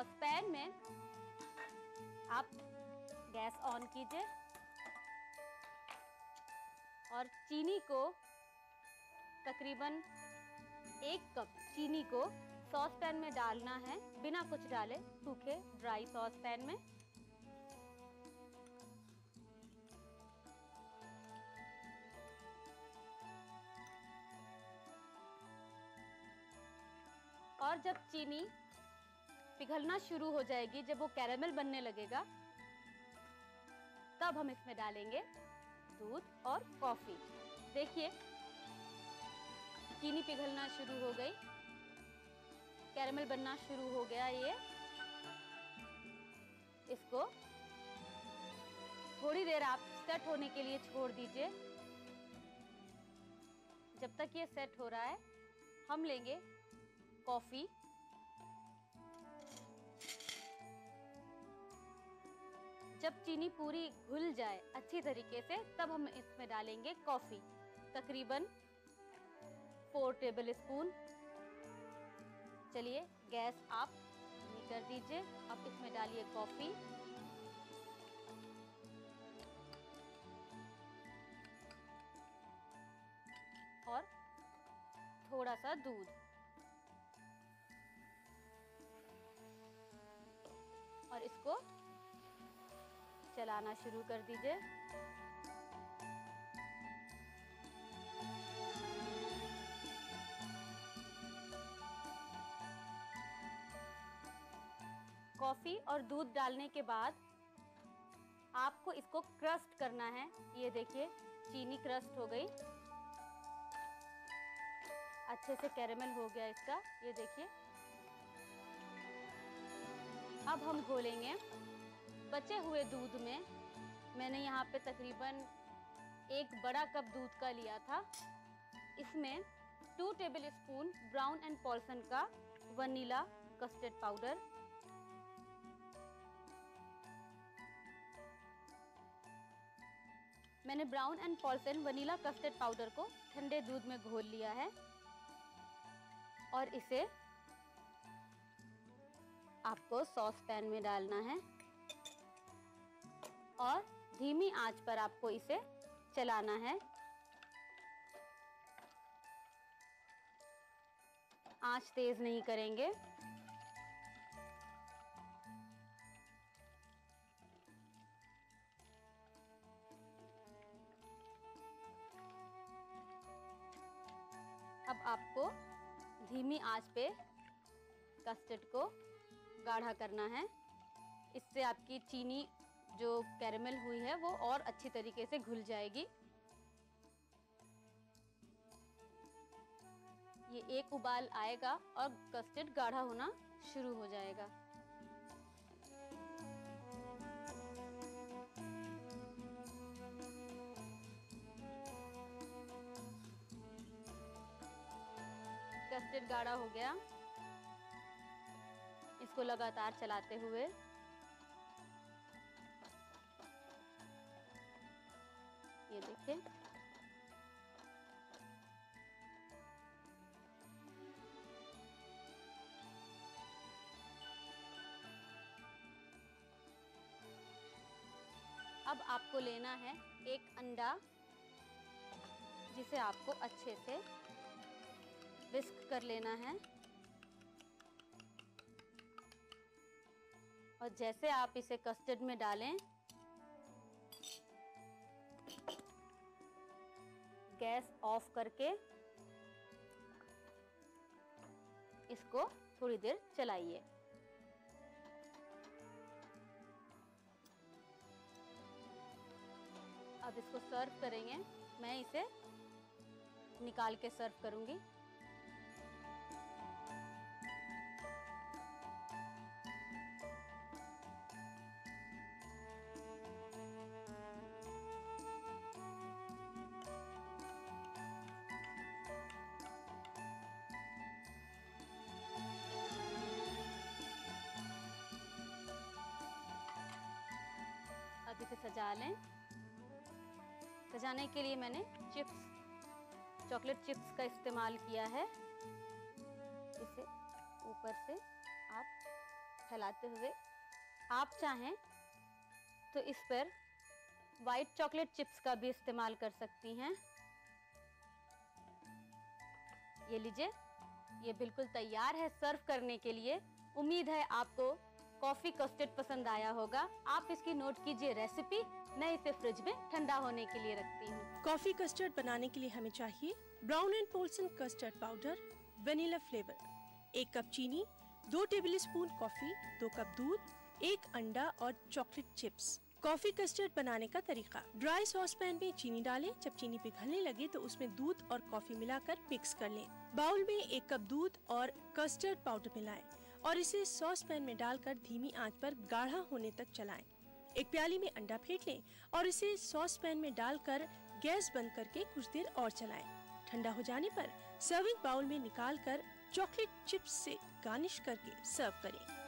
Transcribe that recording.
Sauce pan में आप gas on कीजिए और चीनी को तकरीबन 1 कप चीनी को सॉस पैन में डालना है, बिना कुछ डाले, सूखे ड्राई सॉस पैन में। और जब चीनी पिघलना शुरू हो जाएगी, जब वो कैरेमल बनने लगेगा, तब हम इसमें डालेंगे दूध और कॉफी। देखिए चीनी पिघलना शुरू हो गई, कैरेमल बनना शुरू हो गया। ये इसको थोड़ी देर आप सेट होने के लिए छोड़ दीजिए। जब तक ये सेट हो रहा है, हम लेंगे कॉफी। जब चीनी पूरी घुल जाए अच्छी तरीके से, तब हम इसमें डालेंगे कॉफी, तकरीबन 4 टेबल स्पून। चलिए गैस आप धीमी कर दीजिए। अब इसमें डालिए कॉफी और थोड़ा सा दूध और इसको चलाना शुरू कर दीजिए। कॉफी और दूध डालने के बाद आपको इसको क्रस्ट करना है। ये देखिए चीनी क्रस्ट हो गई, अच्छे से कैरेमल हो गया इसका, ये देखिए। अब हम घोलेंगे। बचे हुए दूध में मैंने यहाँ पे तकरीबन 1 बड़ा कप दूध का लिया था। इसमें 2 tablespoon Brown and Polson का वनीला कस्टर्ड पाउडर, मैंने Brown and Polson vanilla custard powder को ठंडे दूध में घोल लिया है और इसे आपको सॉस पैन में डालना है और धीमी आंच पर आपको इसे चलाना है। आंच तेज नहीं करेंगे। अब आपको धीमी आंच पे कस्टर्ड को गाढ़ा करना है। इससे आपकी चीनी जो कैरेमल हुई है वो और अच्छी तरीके से घुल जाएगी। ये एक उबाल आएगा और कस्टर्ड गाढ़ा होना शुरू हो जाएगा। कस्टर्ड गाढ़ा हो गया। इसको लगातार चलाते हुए ये देखिए अब आपको लेना है एक अंडा, जिसे आपको अच्छे से विस्क कर लेना है। और जैसे आप इसे कस्टर्ड में डालें, गैस ऑफ करके इसको थोड़ी देर चलाइए। अब इसको सर्व करेंगे। मैं इसे निकाल के सर्व करूंगी। अब इसे सजा लें। सजाने के लिए मैंने चिप्स, चॉकलेट चिप्स का इस्तेमाल किया है। इसे ऊपर से आप फैलाते हुए आप चाहें तो इस पर वाइट चॉकलेट चिप्स का भी इस्तेमाल कर सकती हैं। ये लीजिए, ये बिल्कुल तैयार है सर्व करने के लिए। उम्मीद है आपको कॉफी कस्टर्ड पसंद आया होगा। आप इसकी नोट कीजिए रेसिपी। मैं इसे फ्रिज में ठंडा होने के लिए रखती हूँ। कॉफी कस्टर्ड बनाने के लिए हमें चाहिए brown and Polson custard powder, vanilla flavour, 1 cup चीनी, 2 टेबलस्पून कॉफी, 2 कप दूध, 1 अंडा और चॉकलेट चिप्स। कॉफी कस्टर्ड बनाने का तरीका। ड्राई सॉस पैन में चीनी डालें। जब चीनी पिघलने लगे तो उसमें दूध और कॉफी मिलाकर मिक्स कर लें। बाउल में 1 कप दूध और कस्टर्ड पाउडर मिलाएं और इसे सॉस पैन में डालकर धीमी आंच पर गाढ़ा होने तक चलाएं। एक प्याली में अंडा फेंट लें और इसे सॉस पैन में डालकर गैस बंद करके कुछ देर और चलाएं। ठंडा हो जाने पर सर्विंग बाउल में निकालकर चॉकलेट चिप्स से गार्निश करके सर्व करें।